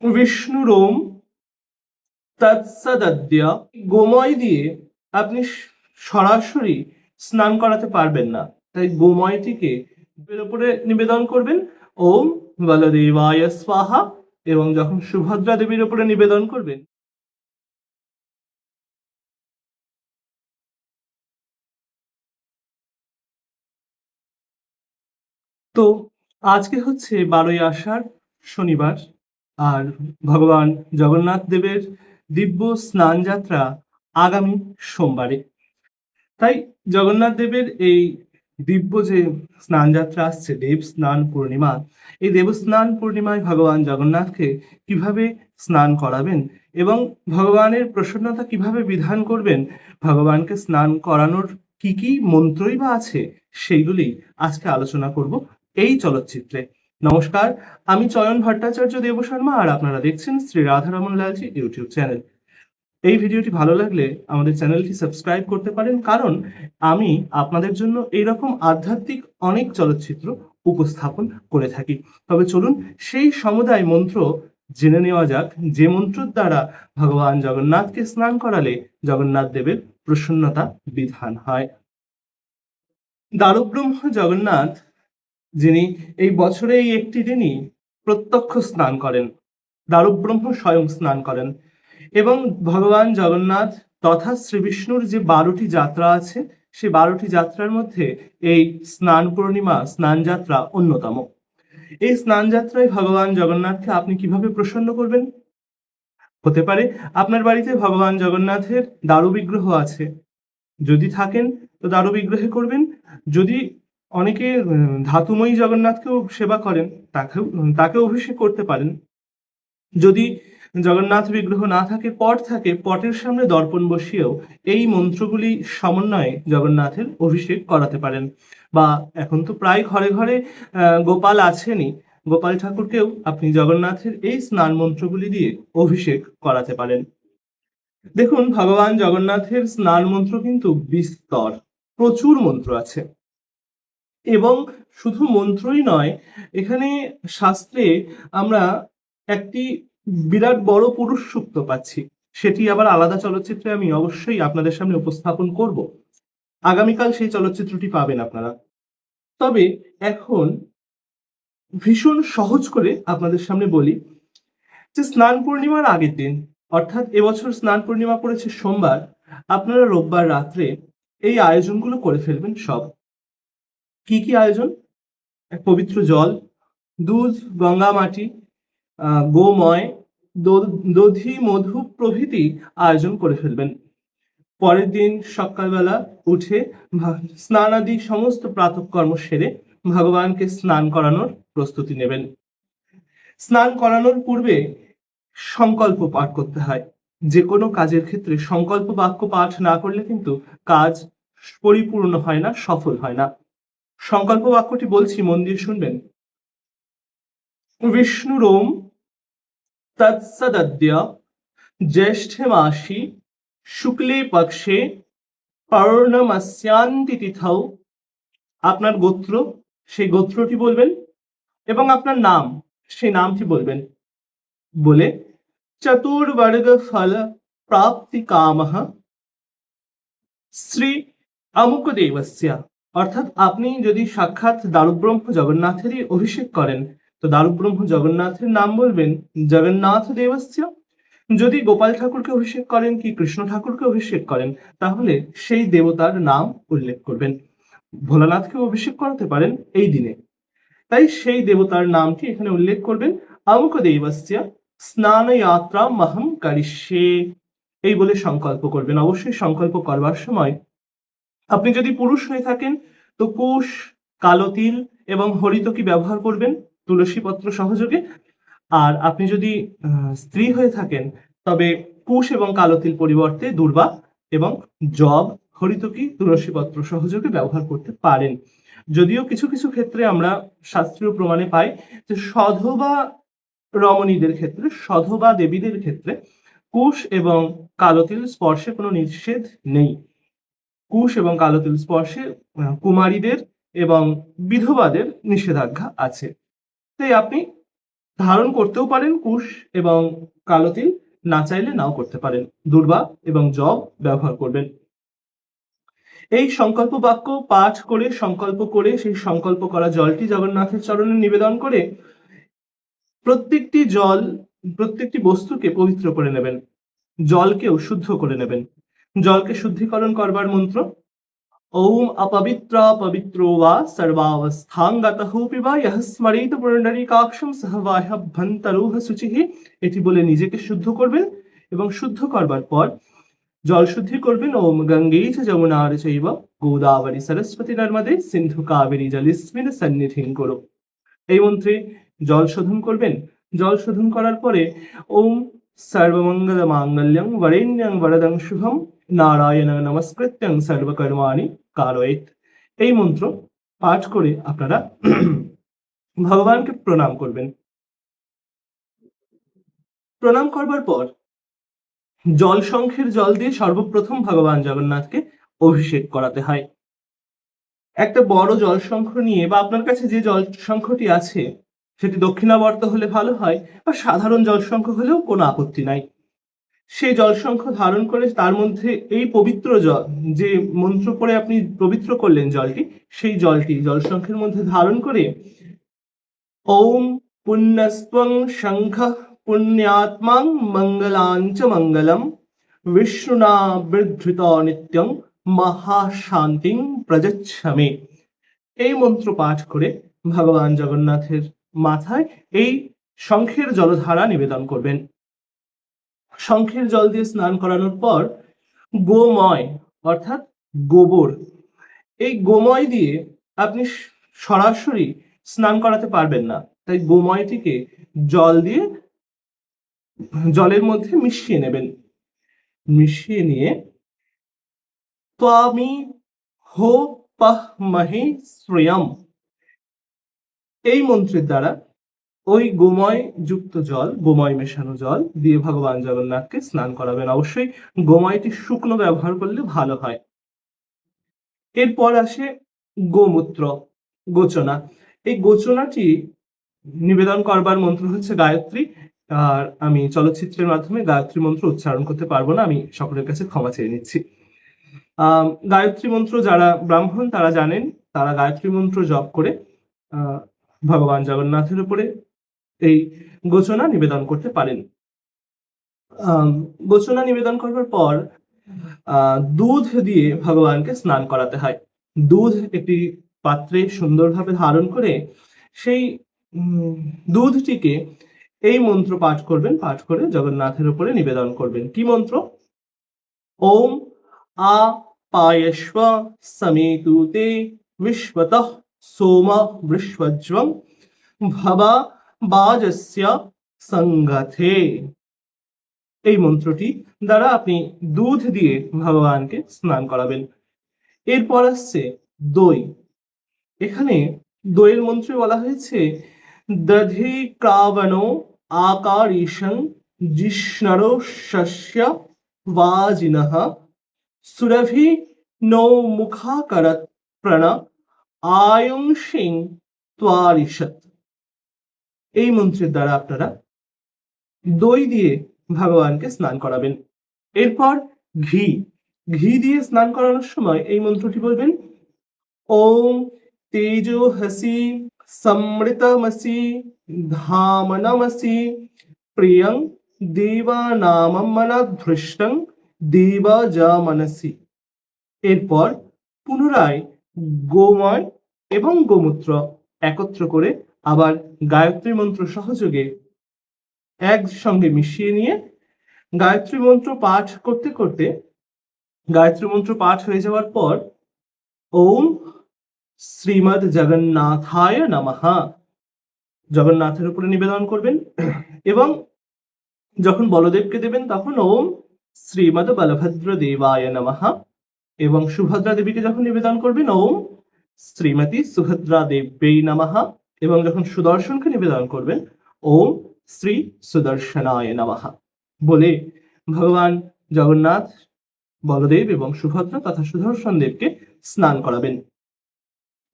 বিষ্ণুরোম তৎসদদ্য। গোময় দিয়ে আপনি সরাসরি স্নান করাতে পারবেন না, তাই গোময়টিকে এর উপরে নিবেদন করবেন। ওম বলদেবায় স্বাহা। এবং যখন সুভদ্রা দেবীর উপরে নিবেদন করবেন, তো আজকে হচ্ছে 12ই আষাঢ়, শনিবার। আর ভগবান জগন্নাথ দেবের দিব্য স্নান যাত্রা আগামী সোমবারে। তাই জগন্নাথ দেবের এই দিব্য যে স্নান যাত্রা আসছে, দেব স্নান পূর্ণিমা, এই দেবস্নান পূর্ণিমায় ভগবান জগন্নাথকে কিভাবে স্নান করাবেন এবং ভগবানের প্রসন্নতা কিভাবে বিধান করবেন, ভগবানকে স্নান করানোর কি কি মন্ত্রই বা আছে, সেইগুলি আজকে আলোচনা করব এই চলচ্চিত্রে। নমস্কার, আমি চয়ন ভট্টাচার্য দেবশর্মা, আর আপনারা দেখছেন শ্রী রাধারমন লালজি ইউটিউব চ্যানেল। এই ভিডিওটি ভালো লাগলে আমাদের চ্যানেলটি সাবস্ক্রাইব করতে পারেন, কারণ আমি আপনাদের জন্য এইরকম আধ্যাত্মিক অনেক চলচ্চিত্র উপস্থাপন করে থাকি। তবে চলুন সেই সমুদায় মন্ত্র জেনে নেওয়া যাক, যে মন্ত্রের দ্বারা ভগবান জগন্নাথকে স্নান করালে জগন্নাথ দেবের প্রসন্নতা বিধান হয়। দারুব্রহ্ম জগন্নাথ, যিনি এই বছরে এই একটি দিনই প্রত্যক্ষ স্নান করেন, দারুব্রহ্ম স্বয়ং স্নান করেন। এবং ভগবান জগন্নাথ তথা শ্রী বিষ্ণুর যে 12টি যাত্রা আছে, সেই 12টি যাত্রার মধ্যে এই স্নান পূর্ণিমা স্নান যাত্রা অন্যতম। এই স্নান যাত্রায় ভগবান জগন্নাথকে আপনি কিভাবে প্রসন্ন করবেন? হতে পারে আপনার বাড়িতে ভগবান জগন্নাথের দারু বিগ্রহ আছে, যদি থাকেন তো দারু বিগ্রহে করবেন। যদি অনেকে ধাতুময়ী জগন্নাথকেও সেবা করেন, তাকেও অভিষেক করতে পারেন। যদি জগন্নাথ বিগ্রহ না থাকে, পট থাকে, পটের সামনে দর্পণ বসিয়েও এই মন্ত্রগুলি সমন্বয়ে জগন্নাথের অভিষেক করাতে পারেন। বা এখন তো প্রায় ঘরে ঘরে গোপাল আছেনই, গোপাল ঠাকুরকেও আপনি জগন্নাথের এই স্নান মন্ত্রগুলি দিয়ে অভিষেক করাতে পারেন। দেখুন, ভগবান জগন্নাথের স্নান মন্ত্র কিন্তু বিস্তর, প্রচুর মন্ত্র আছে। এবং শুধু মন্ত্রই নয়, এখানে শাস্ত্রে আমরা একটি বিরাট বড় পুরুষ সূক্ত পাচ্ছি, সেটি আবার আলাদা চলচ্চিত্রে আমি অবশ্যই আপনাদের সামনে উপস্থাপন করব। আগামীকাল সেই চলচ্চিত্রটি পাবেন আপনারা। তবে এখন ভীষণ সহজ করে আপনাদের সামনে বলি যে স্নান পূর্ণিমার আগের দিন, অর্থাৎ এবছর স্নান পূর্ণিমা পড়েছে সোমবার, আপনারা রোববার রাত্রে এই আয়োজনগুলো করে ফেলবেন সব। কি কি আয়োজন? এক পবিত্র জল, দুধ, গঙ্গা মাটি, গোময়, দধি, মধু প্রভৃতি আয়োজন করে ফেলবেন। পরের দিন সকালবেলা উঠে স্নানাদি সমস্ত প্রাতঃকর্ম সেরে ভগবানকে স্নান করানোর প্রস্তুতি নেবেন। স্নান করানোর পূর্বে সংকল্প পাঠ করতে হয়। যে কোনো কাজের ক্ষেত্রে সংকল্প বাক্য পাঠ না করলে কিন্তু কাজ পরিপূর্ণ হয় না, সফল হয় না। সংকল্প বাক্যটি বলছি, মন দিয়ে শুনবেন। বিষ্ণুরোম তৎসদদ্য জ্যৈষ্ঠে মাসি শুক্লে পক্ষে পৌর্ণমাস্যান্তি তিথৌ। আপনার গোত্র, সেই গোত্রটি বলবেন, এবং আপনার নাম, সেই নামটি বলবেন। বলে চতুর্বর্গ ফল প্রাপ্তি কামঃ শ্রী অমুক দেবস্য। অর্থাৎ আপনি যদি সাক্ষাৎ দারুব্রহ্ম জগন্নাথেরই অভিষেক করেন, তো দারুব্রহ্ম জগন্নাথের নাম বলবেন জগন্নাথ দেবস্য। যদি গোপাল ঠাকুরকে অভিষেক করেন কি কৃষ্ণ ঠাকুরকে অভিষেক করেন, তাহলে সেই দেবতার নাম উল্লেখ করবেন। ভোলানাথকে অভিষেক করাতে পারেন এই দিনে, তাই সেই দেবতার নামটি এখানে উল্লেখ করবেন। অমুক দেবস্য স্নান যাত্রা মহম করিষ্যে, এই বলে সংকল্প করবেন। অবশ্যই সংকল্প করবার সময় আপনি যদি পুরুষ হয়ে থাকেন তো কুশ, কালো তিল এবং হরিতকি ব্যবহার করবেন তুলসী পত্র সহযোগে। আর আপনি যদি স্ত্রী হয়ে থাকেন, তবে কুশ এবং কালো তিল পরিবর্তে দূর্বা এবং জব, হরিতকি, তুলসী পত্র সহযোগে ব্যবহার করতে পারেন। যদিও কিছু কিছু ক্ষেত্রে আমরা শাস্ত্রীয় প্রমাণে পাই যে সধবা রমণীদের ক্ষেত্রে, সধবা দেবীদের ক্ষেত্রে কুশ এবং কালো তিল স্পর্শে কোনো নিষেধ নেই। কুশ এবং কালো তিল স্পর্শে কুমারীদের এবং বিধবাদের নিষেধাজ্ঞা আছে। তাই আপনি ধারণ করতেও পারেন কুশ এবং কালো তিল, না চাইলে নাও করতে পারেন। দূর্বা এবং জব ব্যবহার করবেন। এই সংকল্প বাক্য পাঠ করে সংকল্প করে সেই সংকল্প করা জলটি জগন্নাথের চরণে নিবেদন করে প্রত্যেকটি বস্তুকে পবিত্র করে নেবেন। জলকেও শুদ্ধ করে নেবেন। জলকে শুদ্ধিকরণ করবার মন্ত্র ওম অপবিত্রা পবিত্রো বা সর্বাবস্থাঙ্গতঃ পিবা ইহ স্মরেত পুণ্ডরীকাক্ষং সহ বাহ্যভ্যন্তরোহ শুচিঃ। এটি বলে নিজেকে শুদ্ধ করবেন এবং শুদ্ধ করবার পর জল শুদ্ধি করবেন। ওম গঙ্গে চ যমুনার চৈব গোদাবরী সরস্বতী নর্মদে সিন্ধু কাবেরী জলেস্মিন সন্নিধিং কুরু। এই মন্ত্রে জল শোধন করবেন। জল শোধন করার পরে ওম সর্বমঙ্গল মাঙ্গল্যং বরেণ্যং বরদং শুভম নারায়ণং নমস্কৃত্যং সর্বকর্মাণি কারয়েত। এই মন্ত্র পাঠ করে আপনারা ভগবানকে প্রণাম করবেন। প্রণাম করবার পর জল শঙ্খের জল দিয়ে সর্বপ্রথম ভগবান জগন্নাথকে অভিষেক করাতে হয়। একটা বড় জল শঙ্খ নিয়ে বা আপনার কাছে যে জল শঙ্খটি আছে সেটি দক্ষিণাবর্ত হলে ভালো হয়, বা সাধারণ জল শঙ্খ হলেও কোনো আপত্তি নাই। সেই জল শঙ্খ ধারণ করে তার মধ্যে এই পবিত্র জল, যে মন্ত্র পড়ে আপনি পবিত্র করলেন জলটি, সেই জলটি জল শঙ্খের মধ্যে ধারণ করে ওম পুণ্যস্ত্বং শঙ্খ পুণ্যাত্মাং মঙ্গলাঞ্চ মঙ্গলম বিষ্ণুনা বিধৃত নিত্যং মহাশান্তিং প্রযচ্ছামে। এই মন্ত্র পাঠ করে ভগবান জগন্নাথের মাথায় এই শঙ্খের জলধারা নিবেদন করবেন। শঙ্খের জল দিয়ে স্নান করানোর পর গোময় অর্থাৎ গোবর, এই গোময় দিয়ে আপনি সরাসরি স্নান করাতে পারবেন না, তাই গোময়টিকে জলের মধ্যে মিশিয়ে নেবেন। মিশিয়ে নিয়ে ত্বামি হো পাহমহে শ্রেয়ম, এই মন্ত্রের দ্বারা ওই গোময় যুক্ত জল, গোময় মেশানো জল দিয়ে ভগবান জগন্নাথকে স্নান করাবেন। অবশ্যই গোময়টি শুকনো ব্যবহার করলে ভালো হয়। এরপর আসে গোমূত্র, গোচনা। এই গোচনাটি নিবেদন করবার মন্ত্র হচ্ছে গায়ত্রী। আর আমি চলচ্চিত্রের মাধ্যমে গায়ত্রী মন্ত্র উচ্চারণ করতে পারবো না, আমি সকলের কাছে ক্ষমা চেয়ে নিচ্ছি। গায়ত্রী মন্ত্র যারা ব্রাহ্মণ তারা জানেন, তারা গায়ত্রী মন্ত্র জপ করে ভগবান জগন্নাথের উপরে এই গোচনা নিবেদন করতে পারেন। গোচনা নিবেদন করবার পর দুধ দিয়ে ভগবানকে স্নান করাতে হয়। দুধ একটি পাত্রে সুন্দরভাবে ধারণ করে সেই দুধটিকে এই মন্ত্র পাঠ করবেন। পাঠ করে জগন্নাথের উপরে নিবেদন করবেন। কি মন্ত্র? ওম আ পায়স্ব সমেতুতে বিশ্বতঃ সোম বৃষ্বজ্রং ভবা বাজস্য সংগথে। এই মন্ত্রটি দ্বারা আপনি দুধ দিয়ে ভগবানকে স্নান করাবেন। এরপর আসছে দই। এখানে দইয়ের মন্ত্রে বলা হয়েছে দধি ক্রাবণো আকারিশং জিষ্ণরো শস্য বাজিনঃ সুরভি নৌ মুখাকরৎ প্রণ আয়ুংসিং ত্বারিষৎ। এই মন্ত্রের দ্বারা আপনারা দই দিয়ে ভগবানকে স্নান করাবেন। এরপর ঘি দিয়ে স্নান করানোর সময় এই মন্ত্রটি বলবেন ওম তেজোহসি সমৃতমসি ধামনমসি প্রিয়ং দেবানামমনধৃষ্টং দেবজামনসি। এরপর পুনরায় গোময় এবং গোমূত্র একত্র করে আবার গায়ত্রী মন্ত্র সহযোগে একসঙ্গে মিশিয়ে নিয়ে গায়ত্রী মন্ত্র পাঠ করতে করতে, গায়ত্রী মন্ত্র পাঠ হয়ে যাওয়ার পর ওম শ্রীমদ জগন্নাথায় নমঃ জগন্নাথের উপরে নিবেদন করবেন। এবং যখন বলদেবকে দেবেন তখন ওম শ্রীমদ বলভদ্র দেবায় নমঃ। এবং সুভদ্রা দেবীকে যখন নিবেদন করবেন ওম শ্রীমতী সুভদ্রা দেব্যৈ নমঃ। এবং যখন সুদর্শনকে নিবেদন করবেন ওম শ্রী সুদর্শনায় নমঃ বলে ভগবান জগন্নাথ, বলদেব এবং সুভদ্রা তথা সুদর্শন দেবকে স্নান করাবেন।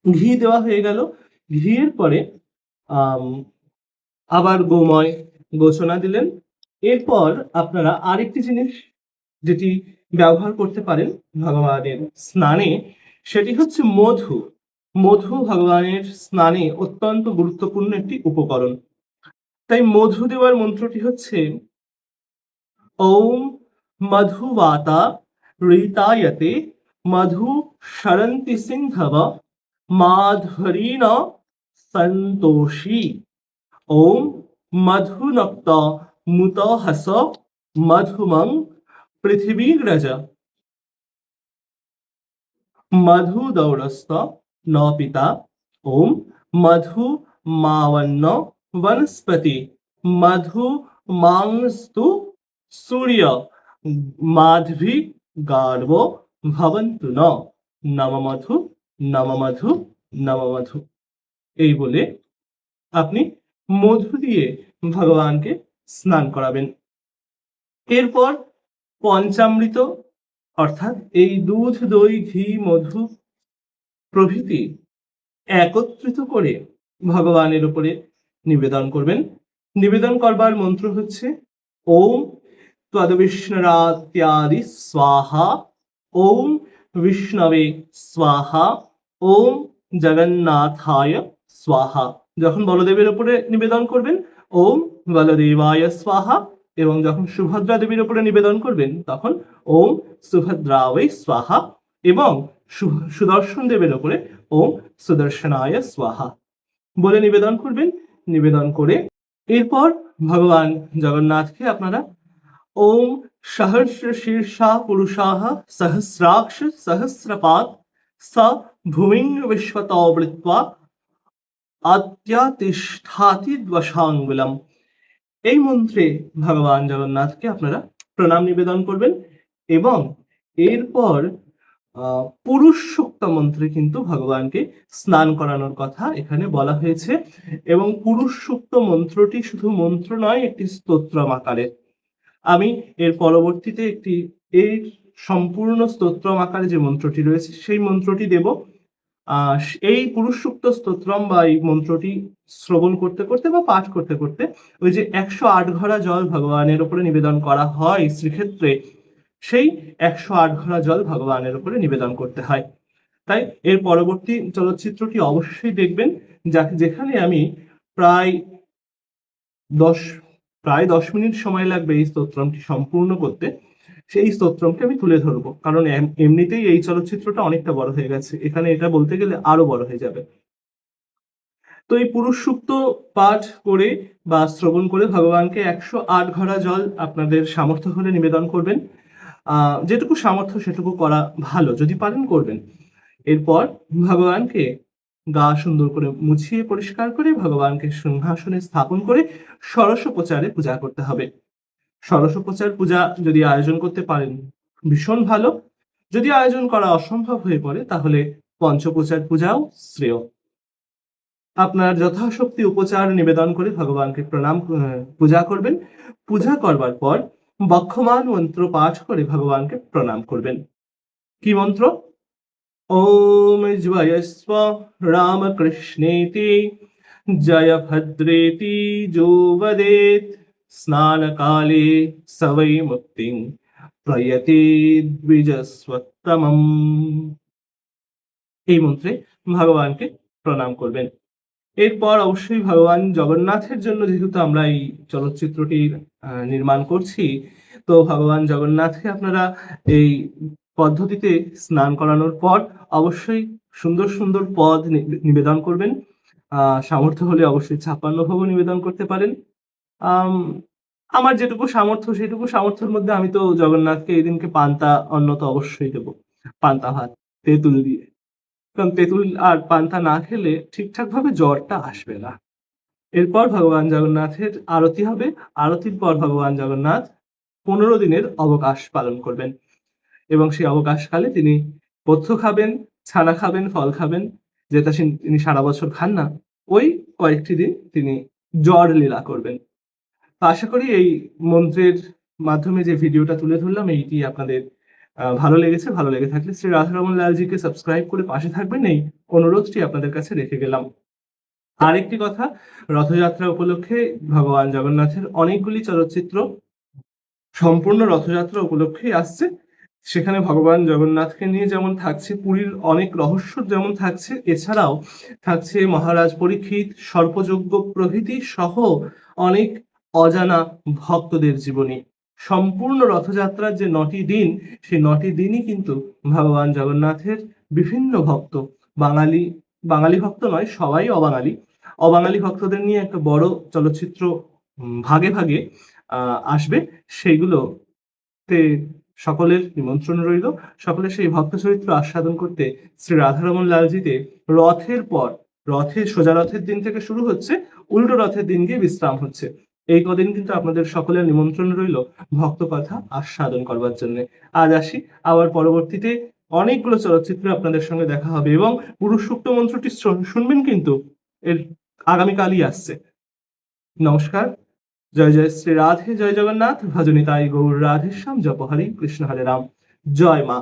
ঘি দেওয়া হয়ে গেল। ঘিয়ের পরে আবার গোময় গোচনা দিলেন। এরপর আপনারা আরেকটি জিনিস যেটি ব্যবহার করতে পারেন ভগবানের স্নানে, সেটি হচ্ছে মধু। মধু ভগবানের স্নানে অত্যন্ত গুরুত্বপূর্ণ একটি উপকরণ। তাই মধু দেওয়ার মন্ত্রটি হচ্ছে ওম মধুবাতা ঋতায়তে মধু সরন্তি সিন্ধব মাধবরীণ সন্তোষী। ওম মধুনক্ত মুতহস মধুমং পৃথিবীগ্রজ মধুদৌরস্ত ন পিতা। ওম মধু মাবন্ন বনস্পতি মধু মাংস্তু সূর্য মাধবী গার্ব ভবন্তু ন। নম মধু নম মধু নম মধু। এই বলে আপনি মধু দিয়ে ভগবানকে স্নান করাবেন। এরপর পঞ্চামৃত অর্থাৎ এই দুধ দই ঘি মধু প্রভৃতি একত্রিত করে ভগবানের উপরে নিবেদন করবেন। নিবেদন করবার মন্ত্র হচ্ছে ওম তদ্বিষ্ণুরাত্যাদি স্বাহা, ওম বিষ্ণবে স্বাহা, ওম জগন্নাথায় স্বাহা। যখন বলদেবের উপরে নিবেদন করবেন ওম বলদেবায় স্বাহা, এবং যখন সুভদ্রা দেবীর উপরে নিবেদন করবেন তখন ওম সুভদ্রায় স্বাহা, এবং সুদর্শন দেবের উপরে ওম সুদর্শনায় স্বাহা বলে নিবেদন করবেন। নিবেদন করে এরপর ভগবান জগন্নাথকে আপনারা ওম সহস্র শীর্ষা পুরুষাহ সহস্রাক্ষ সহস্রপাদ স ভূমিং বিশ্বতবৃত্বা আত্যাতিষ্ঠাতি দশাঙ্গুলম। এই মন্ত্রে ভগবান জগন্নাথকে আপনারা প্রণাম নিবেদন করবেন। এবং এরপর পুরুষ সূক্ত মন্ত্রে কিন্তু ভগবানকে স্নান করানোর কথা এখানে বলা হয়েছে। এবং পুরুষ সূক্ত মন্ত্রটি শুধু মন্ত্র নয়, একটি স্তোত্রম আকারে। আমি এর পরবর্তীতে এর সম্পূর্ণ স্তোত্রম আকারে যে মন্ত্রটি রয়েছে সেই মন্ত্রটি দেব। এই পুরুষ সূক্ত স্তোত্রম বা এই মন্ত্রটি শ্রবণ করতে করতে বা পাঠ করতে করতে ওই যে 108 ঘড়া জল ভগবানের উপরে নিবেদন করা হয় শ্রীক্ষেত্রে, সেই 108 ঘড়া জল ভগবানের উপরে নিবেদন করতে হয়। তাই এর পরবর্তী চলচ্চিত্রটি অবশ্যই দেখবেন, যেখানে আমি প্রায় 10 মিনিট সময় লাগবে এই স্তোত্রমটি সম্পূর্ণ করতে। সেই স্তোত্রমকে আমি তুলে ধরবো, কারণ এমনিতেই এই চলচ্চিত্রটা অনেকটা বড় হয়ে গেছে, এখানে এটা বলতে গেলে আরো বড় হয়ে যাবে। তো এই পুরুষ সূক্ত পাঠ করে বা শ্রবণ করে ভগবানকে 108 ঘড়া জল আপনাদের সামর্থ্য হলে নিবেদন করবেন। যেটুকু সামর্থ্য সেটুকু করা ভালো, যদি পারেন করবেন। এরপর ভগবানকে গা সুন্দর করে মুছিয়ে পরিষ্কার করে ভগবানকে সিংহাসনে স্থাপন করে ষোড়শোপচারে পূজা করতে হবে। ষোড়শোপচার পূজা যদি আয়োজন করতে পারেন ভীষণ ভালো। যদি আয়োজন করা অসম্ভব হয়ে পড়ে তাহলে পঞ্চপ্রচার পূজাও শ্রেয়। আপনার যথাশক্তি উপচার নিবেদন করে ভগবানকে পূজা করবেন। পূজা করবার পর বক্ষমান মন্ত্র পাঠ করে ভগবানকে প্রণাম করবেন। কি মন্ত্র? ওম জয়স্ব রামকৃষ্ণেতি জয় ভদ্রেতি যো বদেত স্নানকালে সবৈ মুক্তিং প্রয়তে দ্বিজস্বত্তমম। এই মন্ত্রে ভগবানকে প্রণাম করবেন। এরপর অবশ্যই ভগবান জগন্নাথের জন্য, যেহেতু আমরা এই চলচ্চিত্রটির নির্মাণ করছি, তো ভগবান জগন্নাথকে আপনারা এই পদ্ধতিতে স্নান করানোর পর অবশ্যই সুন্দর সুন্দর পদ নিবেদন করবেন। সামর্থ্য হলে অবশ্যই 56 ভোগও নিবেদন করতে পারেন। আমার যেটুকু সামর্থ্য সেটুকু সামর্থ্যের মধ্যে আমি তো জগন্নাথকে এই দিনকে পান্তা অন্ন তো অবশ্যই দেবো, পান্তা ভাত তেঁতুল দিয়ে। কারণ তেঁতুল আর পান্তা না খেলে ঠিকঠাক ভাবে জ্বরটা আসবে না। এরপর ভগবান জগন্নাথের আরতি হবে। আরতির পর ভগবান জগন্নাথ 15 দিনের অবকাশ পালন করবেন, এবং সেই অবকাশকালে তিনি পথ্য খাবেন, ছানা খাবেন, ফল খাবেন, যেটা তিনি সারা বছর খান না। ওই কয়েকটি দিন তিনি জ্বর লীলা করবেন। তো আশা করি এই মন্ত্রের মাধ্যমে যে ভিডিওটা তুলে ধরলাম এইটি আপনাদের ভালো লেগেছে। ভালো লেগে থাকলে শ্রী রাধারমন লালজিকে সাবস্ক্রাইব করে পাশে থাকবেন, এই অনুরোধটি আপনাদের কাছে রেখে গেলাম। আরেকটি কথা, রথযাত্রা উপলক্ষে ভগবান জগন্নাথের অনেকগুলি চলচ্চিত্র সম্পূর্ণ রথযাত্রা উপলক্ষেই আসছে। সেখানে ভগবান জগন্নাথকে নিয়ে যেমন থাকছে, পুরীর অনেক রহস্য যেমন থাকছে, এছাড়াও থাকছে মহারাজ পরীক্ষিত, সর্পযজ্ঞ প্রভৃতি সহ অনেক অজানা ভক্তদের জীবনী। সম্পূর্ণ রথযাত্রার যে ৯টি দিন, সেই ৯টি দিনই কিন্তু ভগবান জগন্নাথের বিভিন্ন ভক্ত, বাঙালি বাঙালি ভক্ত নয়, সবাই অবাঙালি, অবাঙালি ভক্তদের নিয়ে একটা বড় চলচ্চিত্র ভাগে ভাগে আসবে। সেইগুলোতে সকলের নিমন্ত্রণ রইল। সকলে সেই ভক্ত চরিত্র আস্বাদন করতে শ্রী রাধারমণ লালজিতে রথের পর, সোজা রথের দিন থেকে শুরু হচ্ছে, উল্টো রথের দিন গিয়ে বিশ্রাম হচ্ছে। এই কদিন কিন্তু আপনাদের সকলের নিমন্ত্রণ রইল ভক্ত কথা আস্বাদন করবার জন্য। আজ আসি, আবার পরবর্তীতে অনেকগুলো চলচ্চিত্র আপনাদের সঙ্গে দেখা হবে এবং পুরুষ সূক্ত মন্ত্রটি শুনবেন কিন্তু এর আগামীকালই আসছে। নমস্কার। জয় জয় শ্রী রাধে, জয় জগন্নাথ, ভজনিতাই গৌর রাধেশ্যাম, জপ হরি কৃষ্ণ হরে রাম। জয় মা।